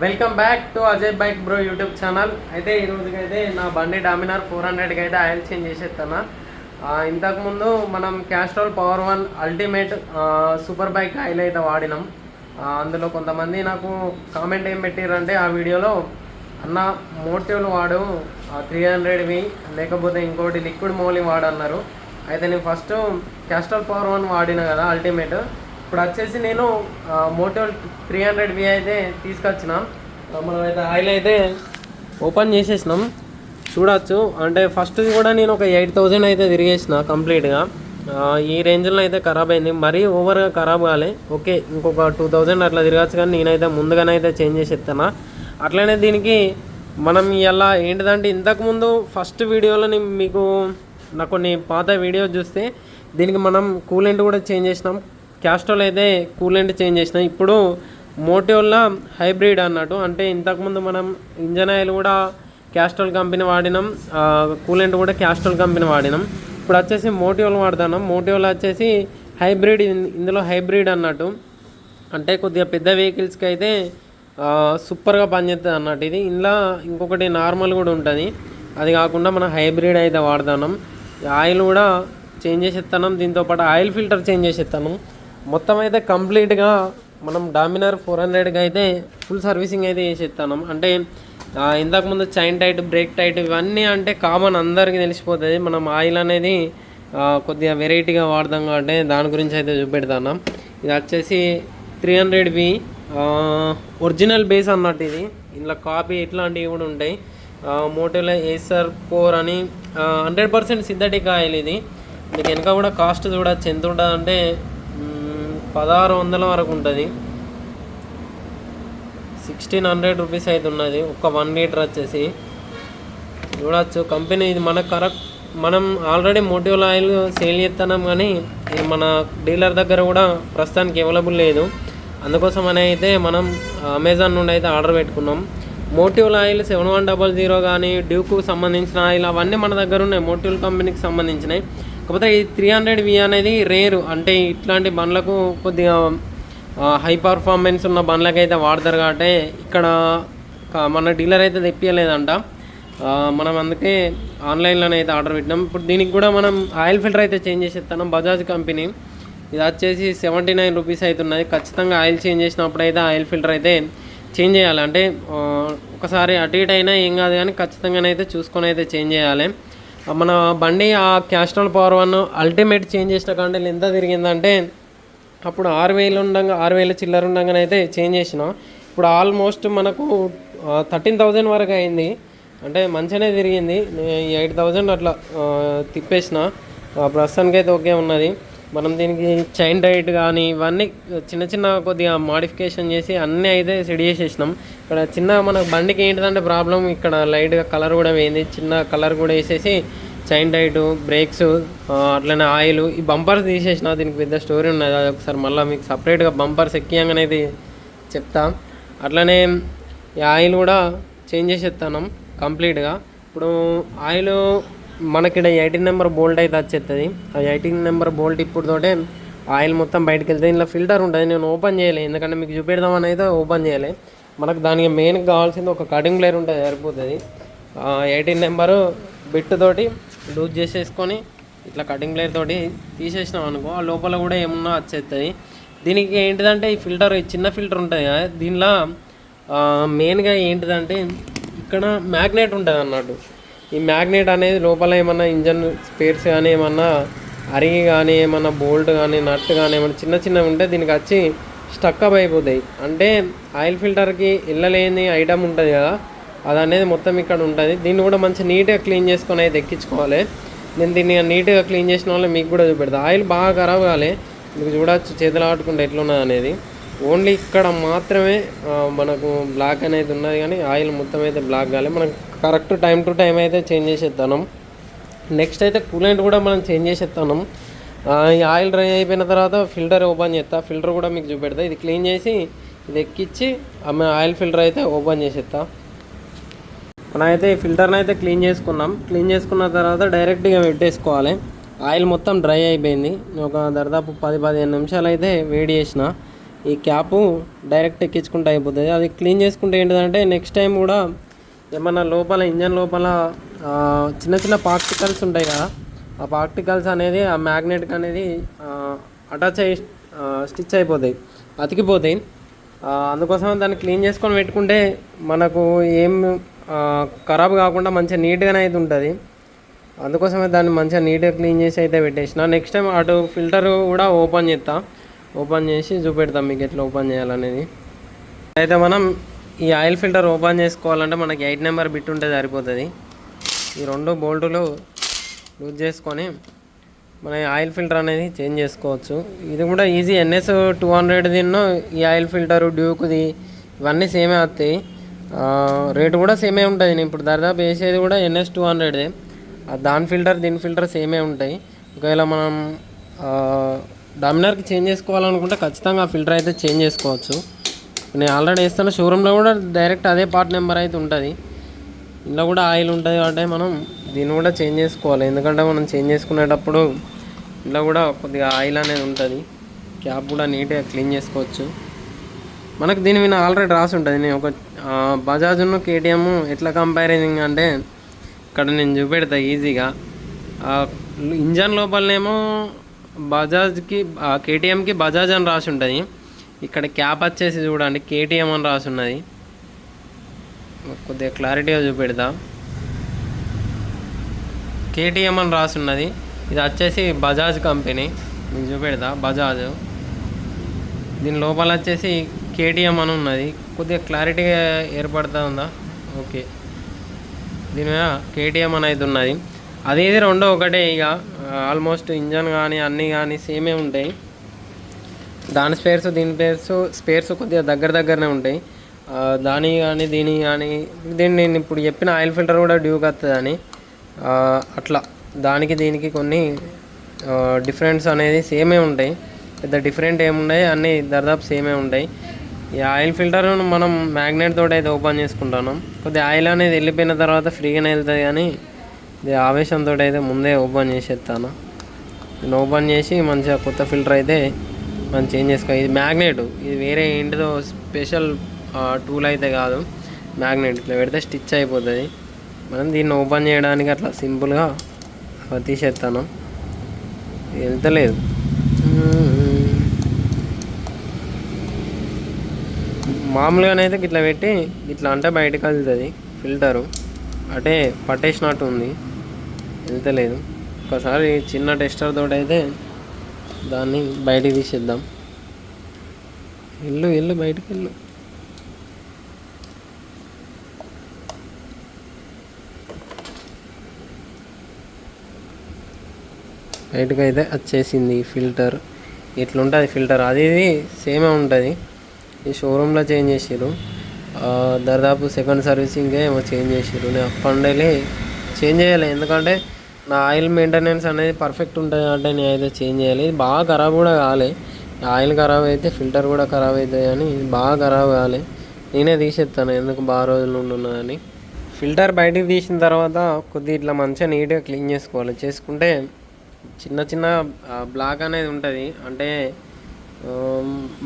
Welcome back to Ajay bike bro YouTube channel. అయితే ఈ రోజుకైతే నా బండి డామినార్ 400కి అయితే ఆయిల్ చేంజ్ చేసేస్తాను. ఇంతకుముందు మనం Castrol power 1 ultimate super bike oil అయితే వాడినాం. అందులో కొంతమంది నాకు కామెంట్ ఏం పెట్టారంటే ఆ వీడియోలో అన్న మోటివ్లు వాడు 300వి లేకపోతే ఇంకోటి లిక్విడ్ మోలీ వాడన్నారు. అయితే నేను ఫస్ట్ క్యాస్ట్రోల్ పవర్ 1 వాడిన కదా అల్టిమేట్. ఇప్పుడు వచ్చేసి నేను మోటివ్ 300వి అయితే తీసుకొచ్చిన. మనమైతే ఆయిల్ అయితే ఓపెన్ చేసేసినాం, చూడవచ్చు. అంటే ఫస్ట్ది కూడా నేను ఒక 8000 అయితే తిరిగేసిన కంప్లీట్గా. ఈ రేంజ్లో అయితే ఖరాబ్ అయింది, మరీ ఓవర్గా ఖరాబ్ కాలే. ఓకే, ఇంకొక 2000 అట్లా తిరగచ్చు, కానీ నేనైతే ముందుగానే అయితే చేంజ్ చేసి ఇస్తాను. అట్లనే దీనికి మనం ఇలా ఏంటిదంటే ఇంతకుముందు ఫస్ట్ వీడియోలో మీకు నాకు కొన్ని పాత వీడియో చూస్తే దీనికి మనం కూలెంట్ కూడా చేంజ్ చేసినాం. క్యాస్ట్రోల్ అయితే కూలెంట్ చేంజ్ చేసినాం. ఇప్పుడు మోటివ్లో హైబ్రిడ్ అన్నట్టు, అంటే ఇంతకుముందు మనం ఇంజన్ ఆయిల్ కూడా క్యాస్ట్రోల్ కంపెనీ వాడినాం, కూలెంట్ కూడా క్యాస్ట్రోల్ కంపెనీ వాడినాం. ఇప్పుడు వచ్చేసి మోటివ్లో వాడుతున్నాం. మోటివ్లో వచ్చేసి హైబ్రిడ్, ఇందులో హైబ్రిడ్ అన్నట్టు, అంటే కొద్దిగా పెద్ద వెహికల్స్కి అయితే సూపర్గా పనిచేస్తుంది అన్నట్టు. ఇది ఇందులో ఇంకొకటి నార్మల్ కూడా ఉంటుంది, అది కాకుండా మనం హైబ్రిడ్ అయితే వాడుతున్నాం. ఆయిల్ కూడా చేంజ్ చేసేస్తున్నాం, దీంతోపాటు ఆయిల్ ఫిల్టర్ చేంజ్ చేసేస్తాను. మొత్తం అయితే కంప్లీట్గా మనం డామినార్ 400కి అయితే ఫుల్ సర్వీసింగ్ అయితే చేసేస్తాను. అంటే ఇంతకుముందు చైన్ టైట్, బ్రేక్ టైట్ ఇవన్నీ అంటే కామన్, అందరికీ తెలిసిపోతుంది. మనం ఆయిల్ అనేది కొద్దిగా వెరైటీగా వాడదాం కాబట్టి దాని గురించి అయితే చూపెడతాను. ఇది వచ్చేసి 300వి ఒరిజినల్ బేస్ అన్నట్టు. ఇది ఇందులో కాపీ ఇట్లాంటివి కూడా ఉంటాయి. మోటివ్లో ఏసర్ 4 అని 100% సింథటిక్ ఆయిల్. ఇది మీకు వెనక కూడా కాస్ట్ చూడవచ్చు ఎంత ఉంటుంది అంటే 1600 వరకు ఉంటుంది. 1600 రూపీస్ అయితే ఉన్నది ఒక 1 లీటర్ వచ్చేసి. చూడవచ్చు కంపెనీ ఇది మనకు కరెక్ట్. మనం ఆల్రెడీ మోటివ్ల ఆయిల్ సేల్ చేస్తున్నాం, కానీ ఇది మన డీలర్ దగ్గర కూడా ప్రస్తుతానికి అవైలబుల్ లేదు. అందుకోసం అని అయితే మనం అమెజాన్ నుండి అయితే ఆర్డర్ పెట్టుకున్నాం. మోటివ్ల ఆయిల్ 7100 కానీ డ్యూకు సంబంధించిన ఆయిల్ అవన్నీ మన దగ్గర ఉన్నాయి, మోటివ్ కంపెనీకి సంబంధించినవి. కాకపోతే ఈ 300వి అనేది రేరు, అంటే ఇట్లాంటి బండ్లకు కొద్దిగా హై పర్ఫార్మెన్స్ ఉన్న బండ్లకైతే వాడతారు కాబట్టి ఇక్కడ మన డీలర్ అయితే తెప్పియలేదంట. మనం అందుకే ఆన్లైన్లోనే అయితే ఆర్డర్ పెట్టినాం. ఇప్పుడు దీనికి కూడా మనం ఆయిల్ ఫిల్టర్ అయితే చేంజ్ చేసేస్తాం. బజాజ్ కంపెనీ ఇది వచ్చేసి 79 రూపీస్ అవుతున్నది. ఖచ్చితంగా ఆయిల్ చేంజ్ చేసినప్పుడు అయితే ఆయిల్ ఫిల్టర్ అయితే చేంజ్ చేయాలి. అంటే ఒకసారి అటు ఇటు అయినా ఏం కాదు, కానీ ఖచ్చితంగానైతే చూసుకొని అయితే చేంజ్ చేయాలి. మన బండి ఆ క్యాస్ట్రోల్ పవర్ 1 అల్టిమేట్ చేంజ్ చేసిన కంటే ఎంత తిరిగిందంటే అప్పుడు 6000 చిల్లర ఉండగానైతే చేంజ్ చేసినాం. ఇప్పుడు ఆల్మోస్ట్ మనకు 13,000 వరకు అయింది. అంటే మంచిగానే తిరిగింది. 8000 అట్లా తిప్పేసిన. ప్రస్తుతానికి అయితే ఓకే ఉన్నది. మనం దీనికి చైన్ టైట్ కానీ ఇవన్నీ చిన్న చిన్న కొద్దిగా మాడిఫికేషన్ చేసి అన్నీ అయితే సెట్ చేసేసినాం. ఇక్కడ చిన్న మన బండికి ఏంటిదంటే ప్రాబ్లం, ఇక్కడ లైట్గా కలర్ కూడా వేయింది, చిన్న కలర్ కూడా వేసేసి చైన్ టైటు, బ్రేక్స్, అట్లనే ఆయిల్, ఈ బంపర్స్ తీసేసిన. దీనికి పెద్ద స్టోరీ ఉన్నది, అది ఒకసారి మళ్ళీ మీకు సపరేట్గా బంపర్స్ ఎక్కియంగానే చెప్తా. అట్లనే ఈ ఆయిల్ కూడా చేంజ్ చేసేస్తాను కంప్లీట్గా. ఇప్పుడు ఆయిల్ మనకి 18 నెంబర్ బోల్ట్ అయితే వచ్చేస్తుంది. ఆ 18 నెంబర్ బోల్ట్ ఇప్పుడుతోటే ఆయిల్ మొత్తం బయటకు వెళ్తుంది. ఇందులో ఫిల్టర్ ఉంటుంది, నేను ఓపెన్ చేయలేదు ఎందుకంటే మీకు చూపెడదామని అయితే ఓపెన్ చేయలేదు. మనకు దానికి మెయిన్గా కావాల్సింది ఒక కటింగ్ ప్లేయర్ ఉంటుంది, సరిపోతుంది. 18 నెంబరు బిట్ తోటి లూజ్ చేసేసుకొని ఇట్లా కటింగ్ ప్లేయర్ తోటి తీసేసినాం అనుకో, ఆ లోపల కూడా ఏమన్నా వచ్చేస్తుంది. దీనికి ఏంటిదంటే ఈ ఫిల్టర్, ఈ చిన్న ఫిల్టర్ ఉంటుంది కదా, దీనిలో మెయిన్గా ఏంటిదంటే ఇక్కడ మ్యాగ్నెట్ ఉంటుంది అన్నట్టు. ఈ మ్యాగ్నెట్ అనేది లోపల ఏమన్నా ఇంజన్ స్పేర్స్ కానీ ఏమన్నా అరిగి కానీ ఏమన్నా బోల్ట్ కానీ నట్ కానీ ఏమన్నా చిన్న చిన్నవి ఉంటే దీనికి వచ్చి స్టక్అప్ అయిపోతాయి. అంటే ఆయిల్ ఫిల్టర్కి వెళ్ళలేని ఐటమ్ ఉంటుంది కదా, అది అనేది మొత్తం ఇక్కడ ఉంటుంది. దీన్ని కూడా మంచి నీట్గా క్లీన్ చేసుకొని అయితే ఎక్కించుకోవాలి. నేను దీన్ని నీట్గా క్లీన్ చేసిన వల్ల మీకు కూడా చూపెడతా. ఆయిల్ బాగా ఖరాబ్ కాలే, మీకు చూడవచ్చు చేతులు ఆడుకుంటే ఎట్లున్నది అనేది. ఓన్లీ ఇక్కడ మాత్రమే మనకు బ్లాక్ అనేది ఉన్నది, కానీ ఆయిల్ మొత్తం అయితే బ్లాక్ కాలే. మనకు కరెక్ట్ టైం టు టైం అయితే చేంజ్ చేసేస్తాను. నెక్స్ట్ అయితే కూలెంట్ కూడా మనం చేంజ్ చేసేస్తాను. ఈ ఆయిల్ డ్రై అయిపోయిన తర్వాత ఫిల్టర్ ఓపెన్ చేస్తా. ఫిల్టర్ కూడా మీకు చూపెడతా. ఇది క్లీన్ చేసి ఇది ఎక్కించి ఆయిల్ ఫిల్టర్ అయితే ఓపెన్ చేసేస్తా. మనం అయితే ఈ ఫిల్టర్ని అయితే క్లీన్ చేసుకున్నాం. క్లీన్ చేసుకున్న తర్వాత డైరెక్ట్గా పెట్టేసుకోవాలి. ఆయిల్ మొత్తం డ్రై అయిపోయింది. ఒక దాదాపు 10-15 నిమిషాలు అయితే వేడి చేసిన. ఈ క్యాపు డైరెక్ట్ ఎక్కించుకుంటే అయిపోతుంది. అది క్లీన్ చేసుకుంటే ఏంటంటే నెక్స్ట్ టైం కూడా ఏమన్నా లోపల ఇంజన్ లోపల చిన్న చిన్న పార్టికల్స్ ఉంటాయి కదా, ఆ పార్టికల్స్ అనేది ఆ మ్యాగ్నెట్కి అనేది అటాచ్ అయ్యి స్టిచ్ అయిపోతాయి, అతికిపోతాయి. అందుకోసం దాన్ని క్లీన్ చేసుకొని పెట్టుకుంటే మనకు ఏం ఖరాబ్ కాకుండా మంచిగా నీట్గానే అయితే ఉంటుంది. అందుకోసమే దాన్ని మంచిగా నీట్గా క్లీన్ చేసి అయితే పెట్టేసిన. నెక్స్ట్ టైం అటు ఫిల్టర్ కూడా ఓపెన్ చేసి చూపెడతాం మీకు ఎట్లా ఓపెన్ చేయాలనేది. అయితే మనం ఈ ఆయిల్ ఫిల్టర్ ఓపెన్ చేసుకోవాలంటే మనకి 8 నెంబర్ బిట్ ఉంటే సరిపోతుంది. ఈ 2 బోల్టులు లూజ్ చేసుకొని మన ఆయిల్ ఫిల్టర్ అనేది చేంజ్ చేసుకోవచ్చు. ఇది కూడా ఈజీ. NS 200 దీన్నో ఈ ఆయిల్ ఫిల్టరు డ్యూక్ది ఇవన్నీ సేమే వస్తాయి. రేటు కూడా సేమే ఉంటుంది. నేను ఇప్పుడు దాదాపు వేసేది కూడా NS 200దే. దాని ఫిల్టర్ దీని ఫిల్టర్ సేమే ఉంటాయి. ఒకవేళ మనం డామినర్కి చేంజ్ చేసుకోవాలనుకుంటే ఖచ్చితంగా ఆ ఫిల్టర్ అయితే చేంజ్ చేసుకోవచ్చు. నేను ఆల్రెడీ వేస్తాను. షోరూంలో కూడా డైరెక్ట్ అదే పార్ట్ నెంబర్ అయితే ఉంటుంది. ఇందులో కూడా ఆయిల్ ఉంటుంది కాబట్టి మనం దీన్ని కూడా చేంజ్ చేసుకోవాలి. ఎందుకంటే మనం చేంజ్ చేసుకునేటప్పుడు ఇందులో కూడా కొద్దిగా ఆయిల్ అనేది ఉంటుంది. క్యాప్ కూడా నీట్గా క్లీన్ చేసుకోవచ్చు. మనకు దీని మీద ఆల్రెడీ రాసి ఉంటుంది. నేను ఒక బజాజ్ను KTM ఎట్లా కంపారిజింగ్ అంటే ఇక్కడ నేను చూపెడతా ఈజీగా. ఇంజన్ లోపలనేమో బజాజ్కి KTMకి బజాజ్ అని రాసి ఉంటుంది. ఇక్కడ క్యాప్ వచ్చేసి చూడండి KTM అని రాసి ఉన్నది. కొద్దిగా క్లారిటీగా చూపెడతా. KTM అని రాసి ఉన్నది. ఇది వచ్చేసి బజాజ్ కంపెనీ. నేను చూపెడతా బజాజ్. దీని లోపల వచ్చేసి KTM అని ఉన్నది. కొద్దిగా క్లారిటీగా ఏర్పడుతూ ఉందా? ఓకే. దీని మీద KTM అని అయితే ఉన్నది. అదేది రెండో ఒకటే. ఇక ఆల్మోస్ట్ ఇంజన్ కానీ అన్నీ కానీ సేమే ఉంటాయి. దాని స్పేర్స్ దీని స్పేర్స్ కొద్దిగా దగ్గరనే ఉంటాయి. దాని కానీ దీని కానీ నేను ఇప్పుడు చెప్పిన ఆయిల్ ఫిల్టర్ కూడా డ్యూక్ వస్తుందని అట్లా దానికి దీనికి కొన్ని డిఫరెన్స్ అనేది సేమే ఉంటాయి. పెద్ద డిఫరెంట్ ఏముంటాయి, అన్నీ దాదాపు సేమే ఉంటాయి. ఈ ఆయిల్ ఫిల్టర్ మనం మ్యాగ్నెట్ తోటి అయితే ఓపెన్ చేసుకుంటాను. కొద్దిగా ఆయిల్ అనేది వెళ్ళిపోయిన తర్వాత ఫ్రీగానే వెళ్తుంది, కానీ ఇది ఆవేశంతో అయితే ముందే ఓపెన్ చేసేస్తాను. నేను ఓపెన్ చేసి మంచిగా కొత్త ఫిల్టర్ అయితే మనం చేంజ్ చేసుకో. ఇది మ్యాగ్నెట్, ఇది వేరే ఏంటిదో స్పెషల్ టూల్ అయితే కాదు. మ్యాగ్నెట్ ఇట్లా పెడితే స్టిచ్ అయిపోతుంది. మనం దీన్ని ఓపెన్ చేయడానికి అట్లా సింపుల్గా తీసేస్తాను. వెళ్తలేదు. మామూలుగానైతే ఇట్లా పెట్టి ఇట్లా అంటే బయటకు వెళ్తుంది ఫిల్టరు. అంటే పట్టేసినట్టు ఉంది, వెళ్తలేదు. ఒకసారి చిన్న టెస్టర్ తోటి అయితే దాన్ని బయటికి తీసేద్దాం. వెళ్ళు బయటికి వెళ్ళు. బయటకు అయితే వచ్చేసింది ఫిల్టర్. ఇట్లుంటుంది ఫిల్టర్. అది ఇది సేమే ఉంటుంది. ఈ షోరూంలో చేంజ్ చేసారు. దాదాపు సెకండ్ సర్వీసింగే ఏమో చేంజ్ చేసారు. నేను అప్పండేలే చేంజ్ చేయాలి. ఎందుకంటే నా ఆయిల్ మెయింటెనెన్స్ అనేది పర్ఫెక్ట్ ఉంటుంది అంటే నేను అయితే చేంజ్ చేయాలి. ఇది బాగా ఖరాబ్ కూడా కావాలి. ఆయిల్ ఖరాబ్ అయితే ఫిల్టర్ కూడా ఖరాబ్ అవుతుంది, కానీ బాగా ఖరాబ్ కావాలి. నేనే తీసేస్తాను, ఎందుకు బాగా రోజులు ఉంటున్నదని. ఫిల్టర్ బయటికి తీసిన తర్వాత కొద్దిగా ఇట్లా మంచిగా నీట్గా క్లీన్ చేసుకోవాలి. చేసుకుంటే చిన్న బ్లాక్ అనేది ఉంటుంది, అంటే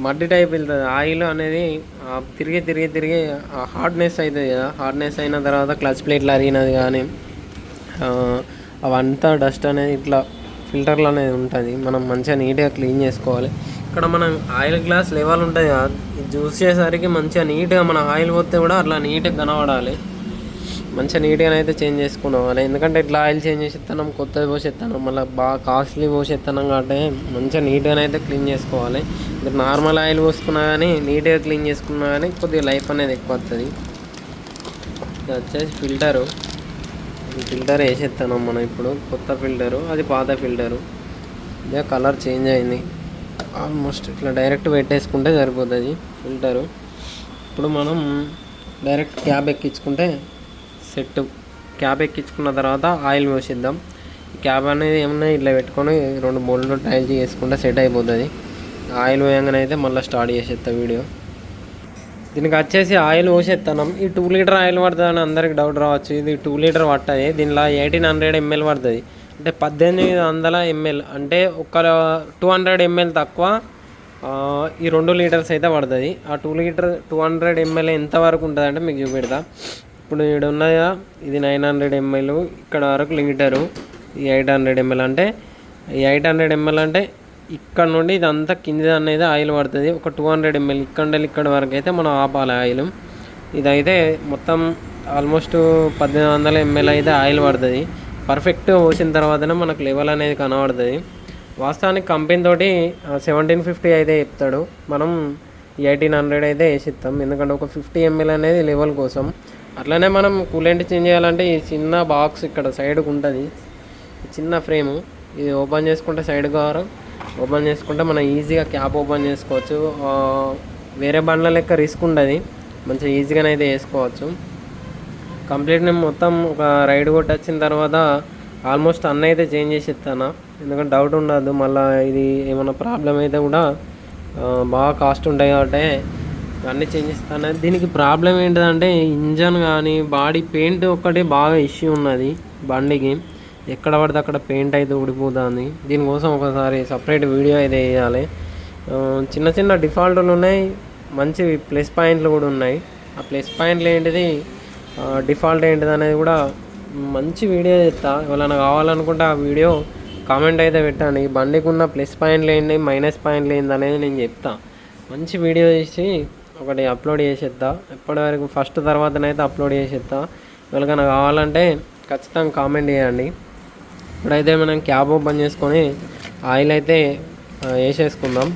మడ్డి టైప్ వెళ్తుంది. ఆయిల్ అనేది తిరిగి హార్డ్నెస్ అవుతుంది కదా. హార్డ్నెస్ అయిన తర్వాత క్లచ్ ప్లేట్లు అరిగినది కానీ అవంతా డస్ట్ అనేది ఇట్లా ఫిల్టర్లు అనేది ఉంటుంది. మనం మంచిగా నీట్గా క్లీన్ చేసుకోవాలి. ఇక్కడ మనం ఆయిల్ గ్లాస్ లెవెల్ ఉంటుంది కదా, ఇది చూసేసరికి మంచిగా నీట్గా మన ఆయిల్ పోతే కూడా అట్లా నీట్గా కనబడాలి. మంచిగా నీట్గా అయితే చేంజ్ చేసుకున్నాం. ఎందుకంటే ఇట్లా ఆయిల్ చేంజ్ చేసేస్తున్నాం, కొత్తది పోసేస్తున్నాం, మళ్ళీ బాగా కాస్ట్లీ పోసేస్తున్నాం కాబట్టి మంచిగా నీట్గా అయితే క్లీన్ చేసుకోవాలి. మీరు నార్మల్ ఆయిల్ పోసుకున్నా కానీ నీట్గా క్లీన్ చేసుకున్నా కానీ కొద్దిగా లైఫ్ అనేది ఎక్కువ వస్తుంది. ఇది వచ్చేసి ఫిల్టరు. ఈ ఫిల్టర్ వేసేస్తున్నాం మనం ఇప్పుడు. కొత్త ఫిల్టరు, అది పాత ఫిల్టరు. ఇదే కలర్ చేంజ్ అయింది ఆల్మోస్ట్. ఇట్లా డైరెక్ట్ పెట్టేసుకుంటే సరిపోతుంది ఫిల్టరు. ఇప్పుడు మనం డైరెక్ట్ క్యాబ్ ఎక్కించుకుంటే సెట్. క్యాబ్ ఎక్కించుకున్న తర్వాత ఆయిల్ పోసిద్దాం. క్యాబ్ అనేది ఏమన్నా ఇట్లా పెట్టుకొని 2 బోల్ట్లు టైల్ చేసుకుంటే సెట్ అయిపోతుంది. ఆయిల్ పోయంగానే అయితే మళ్ళీ స్టార్ట్ చేసేస్తాం వీడియో. దీనికి వచ్చేసి ఆయిల్ పోసేస్తున్నాం. ఈ 2 లీటర్ ఆయిల్ పడుతుందని అందరికి డౌట్ రావచ్చు. ఇది 2 లీటర్ పట్టది. దీనిలో 1800 ml పడుతుంది. అంటే 1800 ml, అంటే ఒక 200 ml తక్కువ ఈ 2 లీటర్స్ అయితే పడుతుంది. ఆ 200 ml ఎంతవరకు ఉంటుంది అంటే మీకు చూపెడతా. ఇప్పుడు ఇక్కడ ఉన్నాయా, ఇది 900 ml, ఇక్కడ వరకు లీటరు, ఈ 800 ml. అంటే ఈ 800 ml అంటే ఇక్కడ నుండి ఇదంతా కింద అనేది ఆయిల్ పడుతుంది. ఒక 200 ml ఇక్కడ వరకు అయితే మనం ఆపాలి ఆయిల్. ఇదైతే మొత్తం ఆల్మోస్ట్ 1800 ml అయితే ఆయిల్ పడుతుంది. పర్ఫెక్ట్ పోసిన తర్వాతనే మనకు లెవెల్ అనేది కనబడుతుంది. వాస్తవానికి కంపెనీ తోటి 1750 అయితే చెప్తాడు, మనం 1800 అయితే వేసిస్తాం. ఎందుకంటే ఒక 50 ml అనేది లెవెల్ కోసం. అట్లనే మనం కూలెంట్ చేంజ్ చేయాలంటే ఈ చిన్న బాక్స్ ఇక్కడ సైడ్కి ఉంటుంది, చిన్న ఫ్రేము, ఇది ఓపెన్ చేసుకుంటే సైడ్ కవర్ ఓపెన్ చేసుకుంటే మనం ఈజీగా క్యాప్ ఓపెన్ చేసుకోవచ్చు. వేరే బండ్ల లెక్క రిస్క్ ఉండదు, మంచిగా ఈజీగానే అయితే వేసుకోవచ్చు. కంప్లీట్ నేను మొత్తం ఒక రైడ్ కొట్టి వచ్చిన తర్వాత ఆల్మోస్ట్ అన్నీ అయితే చేంజ్ చేసి ఇస్తాను. ఎందుకంటే డౌట్ ఉండదు, మళ్ళీ ఇది ఏమైనా ప్రాబ్లం అయితే కూడా బాగా కాస్ట్ ఉంటాయి కాబట్టి అన్నీ చేంజ్ చేస్తాను. దీనికి ప్రాబ్లం ఏంటిదంటే ఇంజన్ కానీ బాడీ పెయింట్ ఒక్కటి బాగా ఇష్యూ ఉన్నది బండికి. ఎక్కడ పడితే అక్కడ పెయింట్ అయితే ఊడిపోతుంది. దీనికోసం ఒకసారి సపరేట్ వీడియో అయితే వేయాలి. చిన్న చిన్న డిఫాల్ట్లు ఉన్నాయి, మంచి ప్లస్ పాయింట్లు కూడా ఉన్నాయి. ఆ ప్లస్ పాయింట్లు ఏంటిది, డిఫాల్ట్ ఏంటిది అనేది కూడా మంచి వీడియో చేస్తా. ఎవరైనా కావాలనుకుంటే ఆ వీడియో కామెంట్ అయితే పెట్టండి. బండికి ఉన్న ప్లస్ పాయింట్లు ఏంటి, మైనస్ పాయింట్లు ఏంటి అనేది నేను చెప్తా. మంచి వీడియో చేసి ఒకటి అప్లోడ్ చేసేస్తా. ఎప్పటివరకు ఫస్ట్ తర్వాతనైతే అప్లోడ్ చేసేస్తా. ఎవరికైనా కావాలంటే ఖచ్చితంగా కామెంట్ చేయండి. ఇప్పుడైతే మనం క్యాబ్ ఓపెన్ చేసుకొని ఆయిల్ అయితే వేసేసుకుందాం.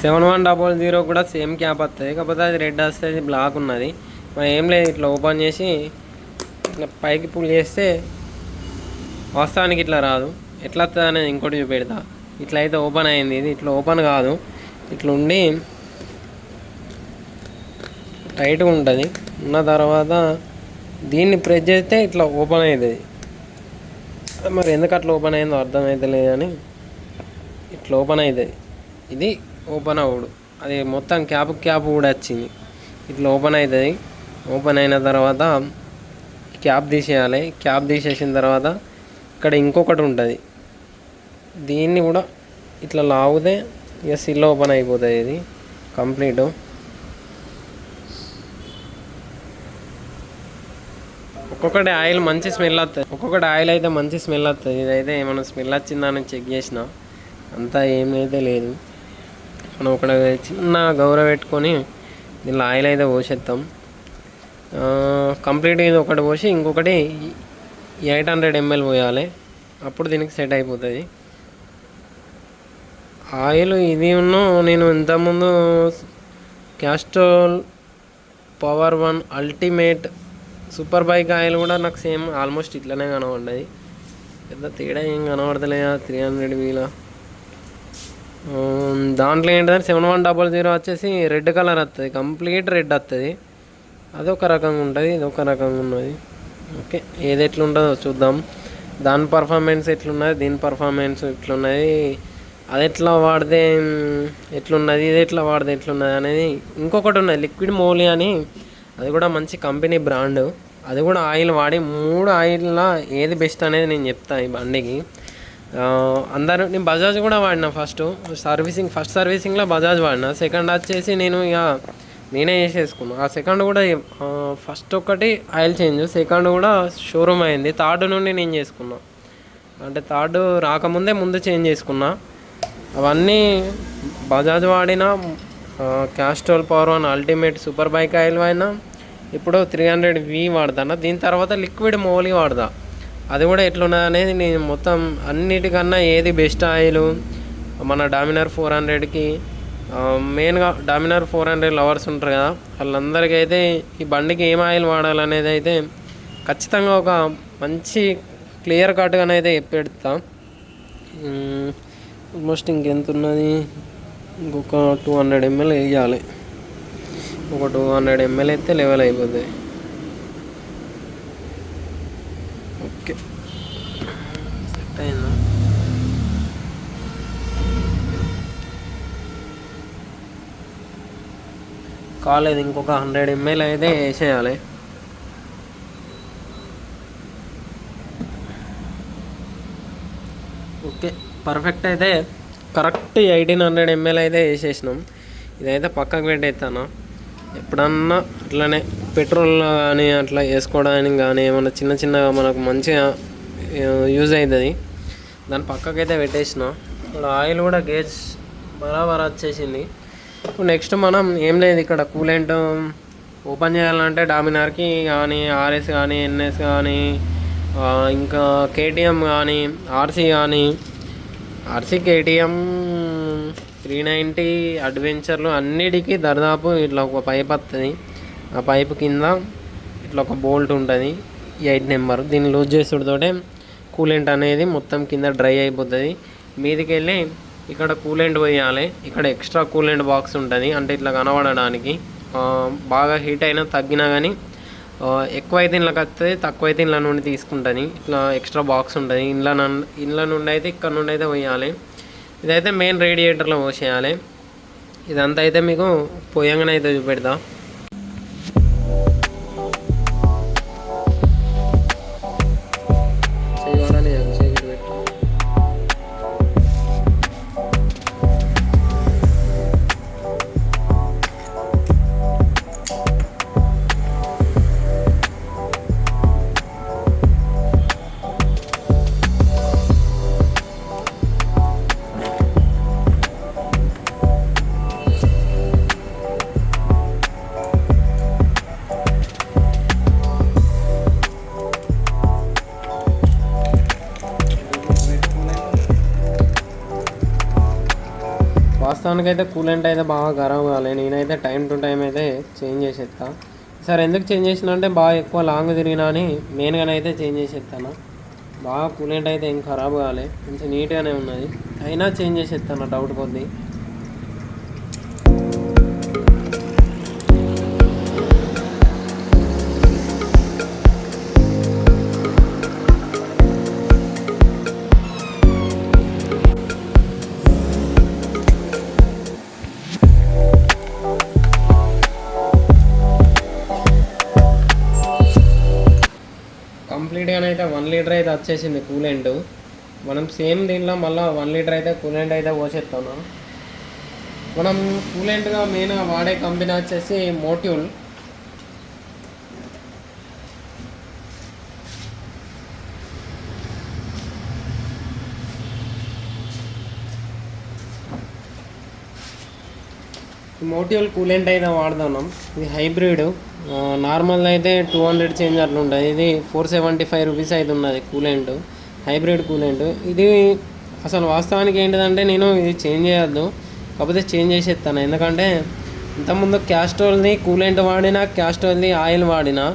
సెవెన్ 100 కూడా సేమ్ క్యాప్ వస్తుంది, కాకపోతే అది రెడ్ వస్తుంది, బ్లాక్ ఉన్నది. మనం ఏం లేదు, ఇట్లా ఓపెన్ చేసి ఇట్లా పైకి పుల్ చేస్తే వాస్తవానికి ఇట్లా రాదు. ఎట్లా వస్తుంది అనేది ఇంకోటి చూపెడతా. ఇట్లా అయితే ఓపెన్ అయింది, ఇది ఇట్లా ఓపెన్ కాదు, ఇట్లా ఉండి టైట్గా ఉంటుంది. ఉన్న తర్వాత దీన్ని ప్రెస్ చేస్తే ఇట్లా ఓపెన్ అవుతుంది. మరి ఎందుకు అట్లా ఓపెన్ అయిందో అర్థమవుతలేదు కానీ ఇట్లా ఓపెన్ అవుతుంది. ఇది ఓపెన్ అవ్వడు, అది మొత్తం క్యాప్ కూడా వచ్చింది. ఇట్లా ఓపెన్ అవుతుంది. ఓపెన్ అయిన తర్వాత క్యాప్ తీసేయాలి. క్యాప్ తీసేసిన తర్వాత ఇక్కడ ఇంకొకటి ఉంటుంది, దీన్ని కూడా ఇట్లా లాగితే ఇక సిల్ ఓపెన్ అయిపోతుంది. ఇది కంప్లీట్. ఒక్కొక్కటి ఆయిల్ మంచి స్మెల్ వస్తుంది, ఒక్కొక్కటి ఆయిల్ అయితే మంచి స్మెల్ వస్తుంది. ఇదైతే ఏమైనా స్మెల్ వచ్చిందని చెక్ చేసిన, అంతా ఏమైతే లేదు. మనం ఒక చిన్న గౌరవ పెట్టుకొని దీనిలో ఆయిల్ అయితే పోసేస్తాం. కంప్లీట్ ఇది ఒకటి పోసి ఇంకొకటి 800 ml పోయాలి, అప్పుడు దీనికి సెట్ అయిపోతుంది ఆయిల్. ఇది నేను ఇంతకుముందు Castrol power 1 ultimate super bike oil కూడా నాకు సేమ్ ఆల్మోస్ట్ ఇట్లనే కనబడ్డది. పెద్ద తేడా ఏం కనబడతలేదా 300 వీల. దాంట్లో ఏంటంటే 7100 వచ్చేసి రెడ్ కలర్ వస్తుంది, కంప్లీట్ రెడ్ వస్తుంది. అదొక రకంగా ఉంటుంది, ఇదొక రకంగా ఉన్నది. ఓకే, ఏది ఎట్లుంటుందో చూద్దాం. దాని పర్ఫార్మెన్స్ ఎట్లున్నది, దీని పర్ఫార్మెన్స్ ఎట్లున్నది, అది ఎట్లా వాడితే ఎట్లున్నది, ఇది ఎట్లా వాడితే ఎట్లున్నది అనేది. ఇంకొకటి ఉన్నది లిక్విడ్ మోలీ అని, అది కూడా మంచి కంపెనీ బ్రాండ్. అది కూడా ఆయిల్ వాడి 3 ఆయిల్లో ఏది బెస్ట్ అనేది నేను చెప్తాను ఈ బండికి. అందరూ నేను బజాజ్ కూడా వాడినా ఫస్ట్ సర్వీసింగ్లో బజాజ్ వాడినా. సెకండ్ వచ్చేసి నేనే చేసేసుకున్నాను. ఆ సెకండ్ కూడా ఫస్ట్ ఒకటి ఆయిల్ చేంజ్, సెకండ్ కూడా షోరూమ్ అయింది. థర్డ్ నుండి నేను చేసుకున్నా, అంటే థర్డ్ రాకముందే ముందు చేంజ్ చేసుకున్నా. అవన్నీ బజాజ్ వాడినా, Castrol power 1 ultimate super bike oil వాడినా, ఇప్పుడు 300V వాడతాను. దీని తర్వాత లిక్విడ్ మోలీ వాడతా. అది కూడా ఎట్లున్నది అనేది నేను మొత్తం అన్నిటికన్నా ఏది బెస్ట్ ఆయిల్ మన డామినర్ 400కి, మెయిన్గా డామినర్ 400 లవర్స్ ఉంటారు కదా, వాళ్ళందరికీ అయితే ఈ బండికి ఏం ఆయిల్ వాడాలనేది అయితే ఖచ్చితంగా ఒక మంచి క్లియర్ కట్గానైతే చెప్పెడతా. ఆల్మోస్ట్ ఇంకెంత ఉన్నది, ఇంకొక 200 ml వేయాలి. ఒక 200 ml అయితే లెవెల్ అయిపోతుంది. ఓకే, సెట్ అయిందా? కాలేదు, ఇంకొక 100 ml అయితే వేసేయాలి. Okay, perfect. అయితే కరెక్ట్ 1800 ml అయితే వేసేసినాం. ఇదైతే పక్కకు పెట్టేస్తాను. ఎప్పుడన్నా అట్లనే పెట్రోల్ కానీ అట్లా వేసుకోవడానికి కానీ ఏమన్నా చిన్న చిన్నగా మనకు మంచిగా యూజ్ అవుతుంది. దాని పక్కకైతే పెట్టేసిన. ఇప్పుడు ఆయిల్ కూడా గేజ్ బరాబర్ వచ్చేసింది. ఇప్పుడు నెక్స్ట్ మనం ఏం లేదు, ఇక్కడ కూలెంట్ ఓపెన్ చేయాలంటే డామినార్కి కానీ, ఆర్ఎస్ కానీ, ఎన్ఎస్ కానీ, ఇంకా కేటీఎం కానీ, ఆర్సీ కానీ, ఆర్సీ, కేటీఎం, 390 అడ్వెంచర్లు అన్నిటికీ దాదాపు ఇట్లా ఒక పైప్ వస్తుంది. ఆ పైపు కింద ఇట్లా ఒక బోల్ట్ ఉంటుంది, 8 నెంబర్. దీన్ని లూజ్ చేసుడుతోటే కూలెంట్ అనేది మొత్తం కింద డ్రై అయిపోతుంది. మీదికి వెళ్ళి ఇక్కడ కూలెంట్ పోయాలి. ఇక్కడ ఎక్స్ట్రా కూలెంట్ బాక్స్ ఉంటుంది, అంటే ఇట్లా కనబడడానికి. బాగా హీట్ అయినా తగ్గినా కానీ ఎక్కువైతే ఇంట్లోకి వస్తుంది, తక్కువైతే ఇంట్లో నుండి తీసుకుంటుంది. ఇట్లా ఎక్స్ట్రా బాక్స్ ఉంటుంది. ఇంట్లో నుండి అయితే ఇక్కడ నుండి అయితే పోయాలి. ఇదైతే మెయిన్ రేడియేటర్లో పోసేయాలి. ఇదంతా అయితే మీకు పోయంగానే అయితే చూపెడతా. వాస్తవానికి అయితే కూలెంట్ అయితే బాగా గరం కావాలి. నేనైతే టైం టు టైం అయితే చేంజ్ చేసేస్తా. సార్ ఎందుకు చేంజ్ చేసిన అంటే బాగా ఎక్కువ లాంగ్ తిరిగినా అని మెయిన్గానే అయితే చేంజ్ చేసేస్తాను. బాగా కూలెంట్ అయితే ఏం ఖరాబ్ కావాలి, కొంచెం నీట్గానే ఉన్నది, అయినా చేంజ్ చేసేస్తాను డౌట్ కొద్దీ. కంప్లీట్గానైతే 1 లీటర్ అయితే వచ్చేసింది కూలెంట్. మనం సేమ్ దీనిలో మళ్ళీ 1 లీటర్ అయితే కూలెంట్ అయితే పోసేస్తాను. మనం కూలెంట్గా మెయిన్గా వాడే కంపెనీ వచ్చేసి మోట్యూల్. మోట్యూల్ కూలెంట్ అయితే వాడుతున్నాం. ఇది హైబ్రిడ్. నార్మల్ అయితే 200 చేంజ్ అట్లా ఉంటుంది. ఇది 475 రూపీస్ అయితే ఉన్నది కూలెంట్, హైబ్రిడ్ కూలెంట్. ఇది అసలు వాస్తవానికి ఏంటిదంటే నేను ఇది చేంజ్ చేయొద్దు, కాకపోతే చేంజ్ చేసేస్తాను. ఎందుకంటే ఇంతకుముందు క్యాస్ట్రోల్ది కూలెంట్ వాడినా, క్యాస్ట్రోల్ది ఆయిల్ వాడినా.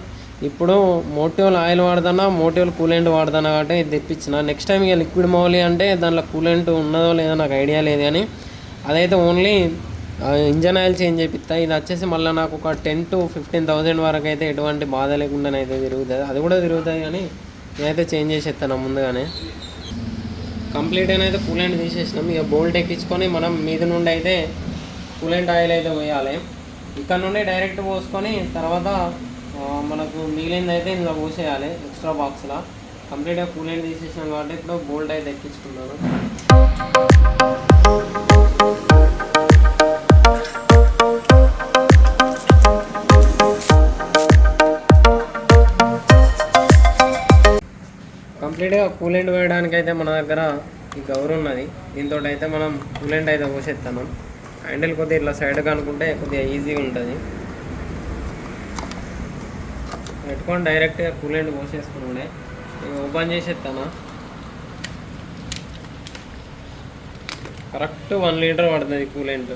ఇప్పుడు మోట్యూల్ ఆయిల్ వాడుతున్నా, మోట్యూల్ కూలెంట్ వాడుతున్నా కాబట్టి ఇది తెప్పించిన. నెక్స్ట్ టైం ఇక లిక్విడ్ మౌలి అంటే దాంట్లో కూలెంట్ ఉన్నదో లేదో నాకు ఐడియా లేదు, కానీ అదైతే ఓన్లీ ఇంజన్ ఆయిల్ చేంజ్ చేపిస్తా. ఇది వచ్చేసి మళ్ళీ నాకు ఒక 10,000 to 15,000 వరకు అయితే ఎటువంటి బాధ లేకుండా అయితే తిరుగుతుంది. అది కూడా తిరుగుతుంది, కానీ నేనైతే చేంజ్ చేసేస్తాను ముందుగానే. కంప్లీట్గా అయితే కూలెంట్ తీసేసినాం. ఇక బోల్ట్ ఎక్కించుకొని మనం మీద నుండి అయితే కూలెంట్ ఆయిల్ అయితే పోయాలి. ఇక్కడ నుండి డైరెక్ట్ పోసుకొని తర్వాత మనకు మిగిలింది అయితే ఇందులో పోసేయాలి ఎక్స్ట్రా బాక్స్లో. కంప్లీట్గా కూలెంట్ తీసేసినాం కాబట్టి ఇప్పుడు బోల్ట్ అయితే ఎక్కించుకున్నాను. కంప్లీట్గా కూలెంట్ వేయడానికి అయితే మన దగ్గర ఈ గౌరు ఉన్నది. దీంతో అయితే మనం కూలెంట్ అయితే పోసేస్తాను. హ్యాండిల్ కొద్దిగా ఇట్లా సైడ్గా అనుకుంటే కొద్దిగా ఈజీగా ఉంటుంది. పెట్టుకొని డైరెక్ట్గా కూలెంట్ పోసేసుకుని ఓపెన్ చేసేస్తాను. కరెక్ట్ 1 లీటర్ పడుతుంది కూలెంట్.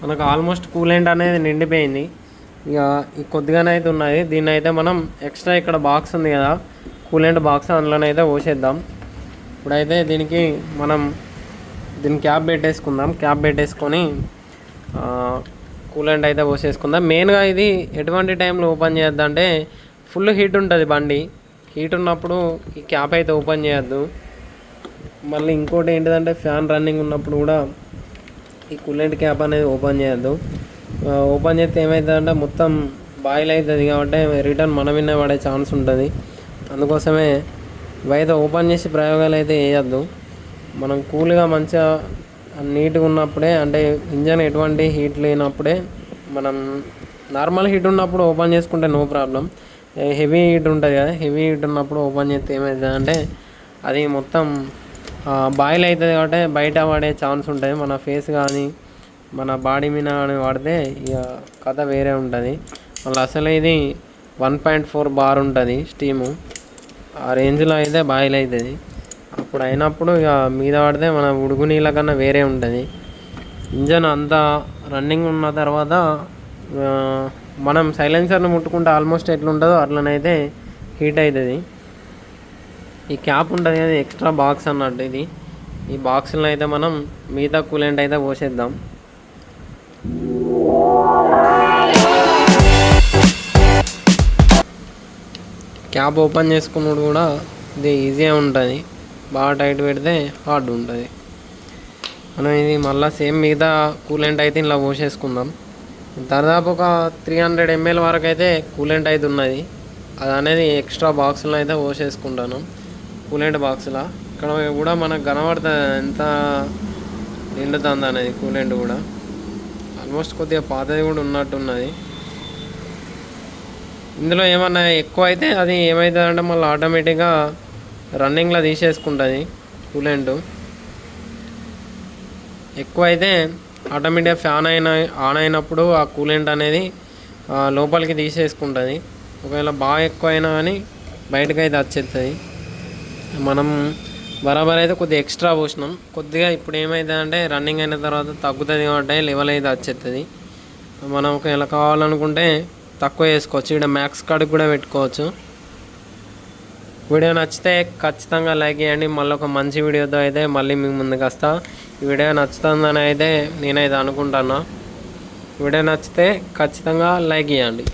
మనకు ఆల్మోస్ట్ కూలెంట్ అనేది నిండిపోయింది. ఇక ఈ కొద్దిగానే అయితే ఉన్నది. దీన్ని అయితే మనం ఎక్స్ట్రా ఇక్కడ బాక్స్ ఉంది కదా, కూలెంట్ బాక్స్, అందులోనైతే పోసేద్దాం. ఇప్పుడైతే దీనికి మనం క్యాప్ పెట్టేసుకుందాం. క్యాప్ పెట్టేసుకొని కూలెంట్ అయితే పోసేసుకుందాం. మెయిన్గా ఇది ఎటువంటి టైంలో ఓపెన్ చేయొద్దంటే ఫుల్ హీట్ ఉంటుంది బండి. హీట్ ఉన్నప్పుడు ఈ క్యాప్ అయితే ఓపెన్ చేయొద్దు. మళ్ళీ ఇంకోటి ఏంటిదంటే ఫ్యాన్ రన్నింగ్ ఉన్నప్పుడు కూడా ఈ కూలెంట్ క్యాప్ అనేది ఓపెన్ చేయొద్దు. ఓపెన్ చేస్తే ఏమవుతుందంటే మొత్తం బాయిల్ అవుతుంది కాబట్టి రిటర్న్ మన మీద పడే ఛాన్స్ ఉంటుంది. అందుకోసమే ఇవైతే ఓపెన్ చేసి ప్రయోగాలు అయితే వేయద్దు. మనం కూల్గా మంచిగా నీట్గా ఉన్నప్పుడే, అంటే ఇంజన్ ఎటువంటి హీట్ లేనప్పుడే, మనం నార్మల్ హీట్ ఉన్నప్పుడు ఓపెన్ చేసుకుంటే నో ప్రాబ్లం. హెవీ హీట్ ఉంటుంది కదా, హెవీ హీట్ ఉన్నప్పుడు ఓపెన్ చేస్తే ఏమవుతుంది అంటే అది మొత్తం బాయిల్ అవుతుంది కాబట్టి బయట పడే ఛాన్స్ ఉంటుంది. మన ఫేస్ కానీ మన బాడీ మీద కానీ వాడితే ఇక కథ వేరే ఉంటుంది. మళ్ళీ అసలు ఇది 1.4 బార్ ఉంటుంది స్టీము. ఆ రేంజ్లో అయితే బాయిల్ అవుతుంది. అప్పుడు అయినప్పుడు ఇక మీద పడితే మన ఉడుగు నీళ్ళ కన్నా వేరే ఉంటుంది. ఇంజన్ అంతా రన్నింగ్ ఉన్న తర్వాత మనం సైలెన్సర్ని ముట్టుకుంటే ఆల్మోస్ట్ ఎట్లుంటుందో అట్లనైతే హీట్ అవుతుంది. ఈ క్యాప్ ఉంటుంది కదా, ఎక్స్ట్రా బాక్స్ అన్నట్టు ఇది. ఈ బాక్స్లో అయితే మనం మిగతా కూలెంట్ అయితే పోసేద్దాం. క్యాప్ ఓపెన్ చేసుకున్నప్పుడు కూడా ఇది ఈజీగా ఉంటుంది. బాగా టైట్ పెడితే హార్డ్ ఉంటుంది. మనం ఇది మళ్ళీ సేమ్ మిగతా కూలెంట్ అయితే ఇలా పోసేసుకుందాం. దాదాపు ఒక 300 ml వరకు అయితే కూలెంట్ అయితే ఉన్నది. అది అనేది ఎక్స్ట్రా బాక్స్లో అయితే పోసేసుకుంటాను. కూలెంట్ బాక్స్లో ఇక్కడ కూడా మనకు కనబడుతుంది ఎంత నిండుతుంది అనేది. కూలెంట్ కూడా ఆల్మోస్ట్ కొద్దిగా పాతది కూడా ఉన్నట్టున్నది. ఇందులో ఏమన్నా ఎక్కువ అయితే అది ఏమవుతుంది అంటే మళ్ళీ ఆటోమేటిక్గా రన్నింగ్లో తీసేసుకుంటుంది. కూలెంట్ ఎక్కువ అయితే ఆటోమేటిక్గా ఫ్యాన్ ఆన్ అయినప్పుడు ఆ కూలెంట్ అనేది లోపలికి తీసేసుకుంటుంది. ఒకవేళ బాగా ఎక్కువ అయినా కానీ బయటకు అయితే వచ్చేస్తుంది. మనం బరాబర్ అయితే కొద్దిగా ఎక్స్ట్రా పోసినాం. కొద్దిగా ఇప్పుడు ఏమవుతుంది అంటే రన్నింగ్ అయిన తర్వాత తగ్గుతుంది కాబట్టి లెవెల్ అయితే వచ్చేస్తుంది. మనం ఒకవేళ కావాలనుకుంటే తక్కువ వేసుకోవచ్చు. ఇక్కడ మ్యాక్స్ కార్డు కూడా పెట్టుకోవచ్చు. వీడియో నచ్చితే ఖచ్చితంగా లైక్ చేయండి. మళ్ళీ ఒక మంచి వీడియోతో అయితే మళ్ళీ మీకు ముందుకు వస్తా. ఈ వీడియో నచ్చుతుందని అయితే నేనైతే అనుకుంటున్నా. వీడియో నచ్చితే ఖచ్చితంగా లైక్ చేయండి.